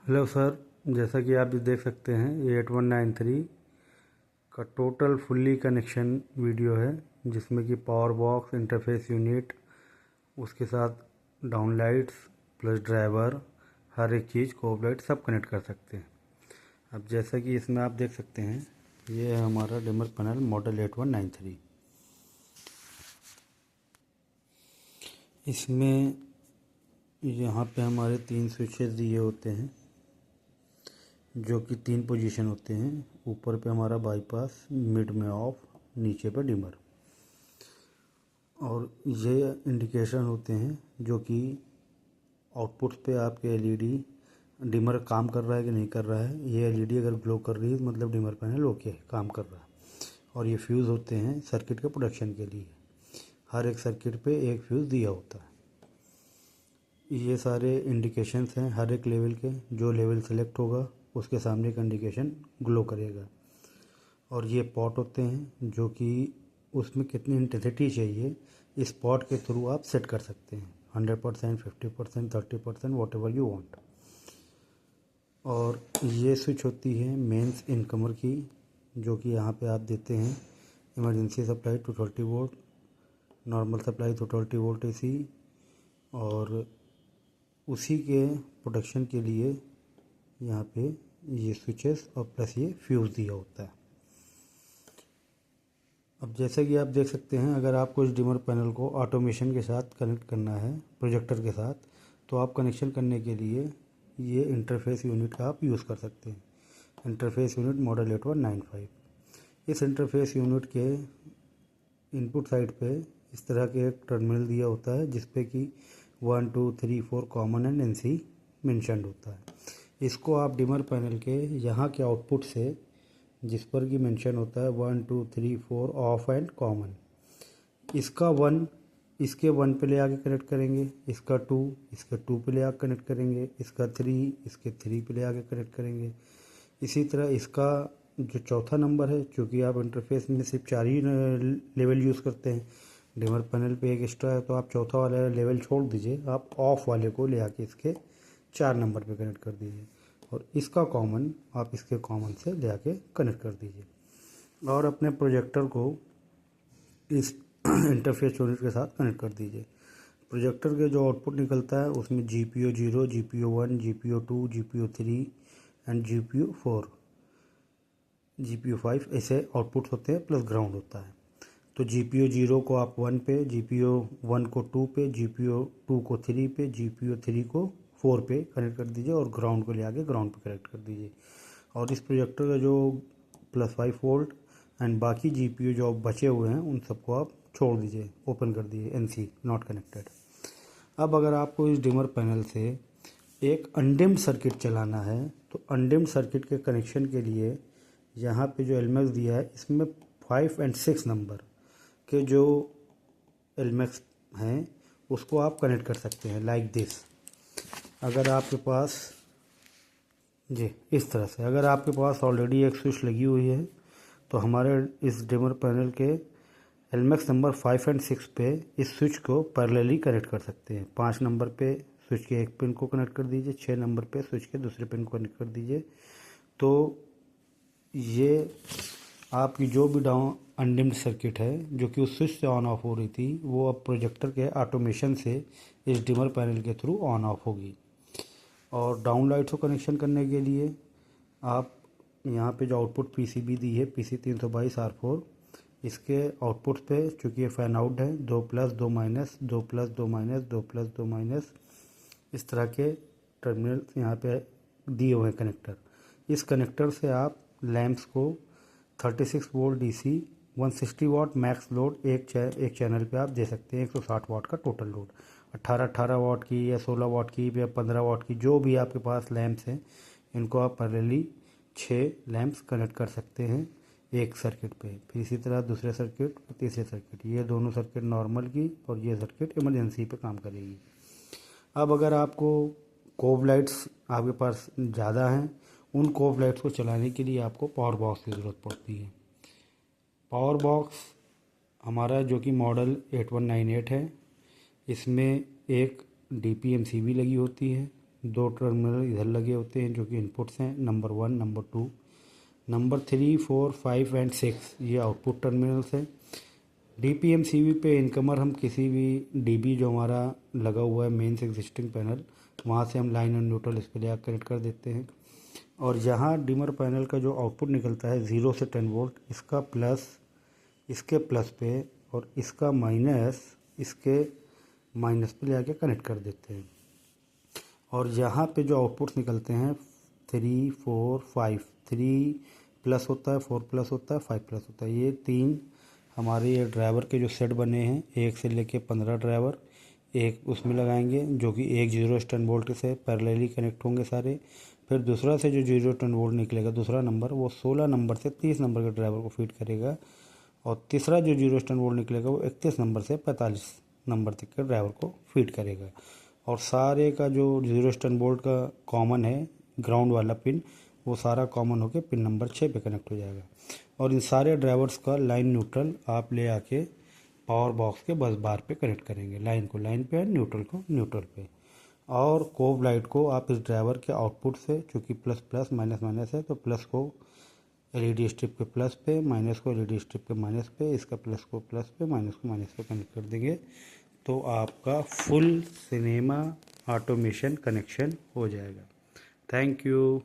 Hello sir, जैसा कि आप देख सकते हैं ये 8193 का टोटल फुल्ली कनेक्शन वीडियो है, जिसमें कि पावर बॉक्स, इंटरफेस यूनिट, उसके साथ डाउन लाइट्स प्लस ड्राइवर, हर एक चीज़ कोब लाइट सब कनेक्ट कर सकते हैं। अब जैसा कि इसमें आप देख सकते हैं, ये है हमारा डिमर पैनल मॉडल 8193। इसमें यहाँ पे हमारे 3 स्विचेस दिए होते हैं, जो कि 3 पोजीशन होते हैं। ऊपर पे हमारा बाईपास, मिड में ऑफ, नीचे पे डिमर। और ये इंडिकेशन होते हैं जो कि आउटपुट पे आपके एलईडी डिमर काम कर रहा है कि नहीं कर रहा है। ये एलईडी अगर ग्लो कर रही है मतलब डिमर पैनल ओके काम कर रहा है। और ये फ्यूज़ होते हैं सर्किट के प्रोडक्शन के लिए। हर एक सर्किट पे एक फ्यूज़ दिया होता है। ये सारे इंडिकेशंस हैं हर एक लेवल के। जो लेवल सेलेक्ट होगा उसके सामने का इंडिकेशन ग्लो करेगा। और ये पॉट होते हैं जो कि उसमें कितनी इंटेंसिटी चाहिए इस पॉट के थ्रू आप सेट कर सकते हैं। 100%, 50%, 30%, वॉट एवर यू वांट। और ये स्विच होती है मेंस इनकमर की, जो कि यहाँ पे आप देते हैं emergency supply 230 volt, normal supply 230 volt AC. और उसी के प्रोटेक्शन के लिए यहाँ पे ये स्विचेस और प्लस ये फ्यूज़ दिया होता है। अब जैसे कि आप देख सकते हैं, अगर आपको इस डिमर पैनल को ऑटोमेशन के साथ कनेक्ट करना है प्रोजेक्टर के साथ, तो आप कनेक्शन करने के लिए ये इंटरफेस यूनिट का आप यूज़ कर सकते हैं। Interface unit model 8195। इस इंटरफेस यूनिट के इनपुट साइड पे इस तरह के एक टर्मिनल दिया होता है, जिसपे कि 1 2 3 4 कॉमन एंड एनसी मेंशन्ड होता है। इसको आप डिमर पैनल के यहाँ के आउटपुट से, जिस पर कि मेंशन होता है 1 2 3 4 ऑफ एंड कॉमन, इसका 1 इसके 1 पे ले आके कनेक्ट करेंगे, इसका 2 इसके 2 पे ले आके कनेक्ट करेंगे, इसका 3 इसके 3 पे ले आके कनेक्ट करेंगे। इसी तरह इसका जो चौथा नंबर है, क्योंकि आप इंटरफेस में सिर्फ 4 ही लेवल यूज़ करते हैं, डिमर पैनल पे एक एक्स्ट्रा है, तो आप चौथा वाला लेवल छोड़ दीजिए, आप ऑफ वाले को ले आके इसके 4 नंबर पे कनेक्ट कर दीजिए। और इसका कॉमन आप इसके कॉमन से ले आके कनेक्ट कर दीजिए और अपने प्रोजेक्टर को इस इंटरफेस यूनिट के साथ कनेक्ट कर दीजिए। प्रोजेक्टर के जो आउटपुट निकलता है उसमें GPIO 0, GPIO 1, GPIO 2, GPIO 3 and GPIO 4, GPIO 5 ऐसे आउटपुट होते हैं, प्लस ग्राउंड होता है। तो GPIO 0 को आप 1 पे, GPIO 1 को 2 पे, GPIO 2 को 3 पे, GPIO 3 को 4 पे कनेक्ट कर दीजिए और ग्राउंड को ले आके ग्राउंड पे कनेक्ट कर दीजिए। और इस प्रोजेक्टर का जो +5 वोल्ट एंड बाकी GPIO जो बचे हुए हैं उन सबको आप छोड़ दीजिए, ओपन कर दीजिए, NC नॉट कनेक्टेड। अब अगर आपको इस डिमर पैनल से एक अनडिम्ड सर्किट चलाना है, तो अनडिम्ड सर्किट के कनेक्शन के लिए यहाँ पे जो एलमैक्स दिया है, इसमें 5 और 6 नंबर के जो एलमैक्स हैं उसको आप कनेक्ट कर सकते हैं लाइक दिस। अगर आपके पास जी इस तरह से अगर आपके पास ऑलरेडी एक स्विच लगी हुई है, तो हमारे इस डिमर पैनल के एलमैक्स नंबर 5 और 6 पे इस स्विच को पैरेलली कनेक्ट कर सकते हैं। 5 नंबर पे स्विच के एक पिन को कनेक्ट कर दीजिए, 6 नंबर पे स्विच के दूसरे पिन को कनेक्ट कर दीजिए। तो ये आपकी जो भी डाउन अनडिम्ड सर्किट है जो कि उस स्विच से ऑन ऑफ हो रही थी, वो अब प्रोजेक्टर के ऑटोमेशन से इस डिमर पैनल के थ्रू ऑन ऑफ होगी। और डाउन लाइट्स को कनेक्शन करने के लिए आप यहाँ पे जो आउटपुट PCB दी है, PC322R4, इसके आउटपुट पे चूँकि ये फ़ैन आउट है, 2 plus 2 minus, 2 plus 2 minus, 2 plus 2 minus, इस तरह के टर्मिनल यहाँ पे दिए हुए हैं कनेक्टर। इस कनेक्टर से आप लैंप्स को 36 वोल्ट DC 160 वाट मैक्स लोड एक चैनल पे आप दे सकते हैं। 160 वाट का टोटल लोड, 18 वाट की या 16 वाट की या 15 वाट की, जो भी आपके पास लैंप्स हैं, इनको आप पैरेलली 6 लैंप्स कनेक्ट कर सकते हैं एक सर्किट पे। फिर इसी तरह दूसरे सर्किट, तीसरे सर्किट, ये दोनों सर्किट नॉर्मल की और ये सर्किट इमरजेंसी पे काम करेगी। अब अगर आपको कोब लाइट्स आपके पास ज़्यादा हैं, उन कोब लाइट्स को चलाने के लिए आपको पावर बॉक्स की ज़रूरत पड़ती है। पावर बॉक्स हमारा जो कि मॉडल 8198 है, इसमें एक DPMCB लगी होती है दो टर्मिनल इधर लगे होते हैं जो कि इनपुट्स हैं, नंबर 1, नंबर 2, नंबर 3, 4, 5 एंड 6 ये आउटपुट टर्मिनल्स हैं। DPMCB पे इनकमर हम किसी भी DB जो हमारा लगा हुआ है मेन्स एग्जिस्टिंग पैनल, वहाँ से हम लाइन और न्यूट्रल इस पे ले कनेक्ट कर देते हैं। और यहाँ डिमर पैनल का जो आउटपुट निकलता है 0 से 10 वोल्ट, इसका प्लस इसके प्लस पे और इसका माइनस इसके माइनस पे ले आके कनेक्ट कर देते हैं। और यहाँ पे जो आउटपुट्स निकलते हैं 3, 4, 5, 3 प्लस होता है, 4 प्लस होता है, 5 प्लस होता है। ये 3 हमारे ये ड्राइवर के जो सेट बने हैं 1 से लेके 15 ड्राइवर एक उसमें लगाएंगे, जो कि एक 0 से 10 वोल्ट से पैरेलली कनेक्ट होंगे सारे। फिर दूसरा से जो 0 10 वोल्ट निकलेगा दूसरा नंबर, वो 16 नंबर से 30 नंबर के ड्राइवर को फीड करेगा। और तीसरा जो 0 से 10 वोल्ट निकलेगा वो 31 नंबर से 45 नंबर तक के ड्राइवर को फीड करेगा। और सारे का जो 0 से 10 वोल्ट का कॉमन है ग्राउंड वाला पिन, वो सारा कॉमन होकर पिन नंबर 6 पे कनेक्ट हो जाएगा। और इन सारे ड्राइवर्स का लाइन न्यूट्रल आप ले आके पावर बॉक्स के बस बार पे कनेक्ट करेंगे, लाइन को लाइन पे और न्यूट्रल को न्यूट्रल पे। और कोब लाइट को आप इस ड्राइवर के आउटपुट से, चूँकि प्लस प्लस माइनस माइनस है, तो प्लस को LED स्ट्रिप के प्लस पे, माइनस को LED स्ट्रिप के माइनस पे, इसका प्लस को प्लस पे, माइनस को माइनस पे कनेक्ट कर देंगे, तो आपका फुल सिनेमा ऑटोमेशन कनेक्शन हो जाएगा। Thank you.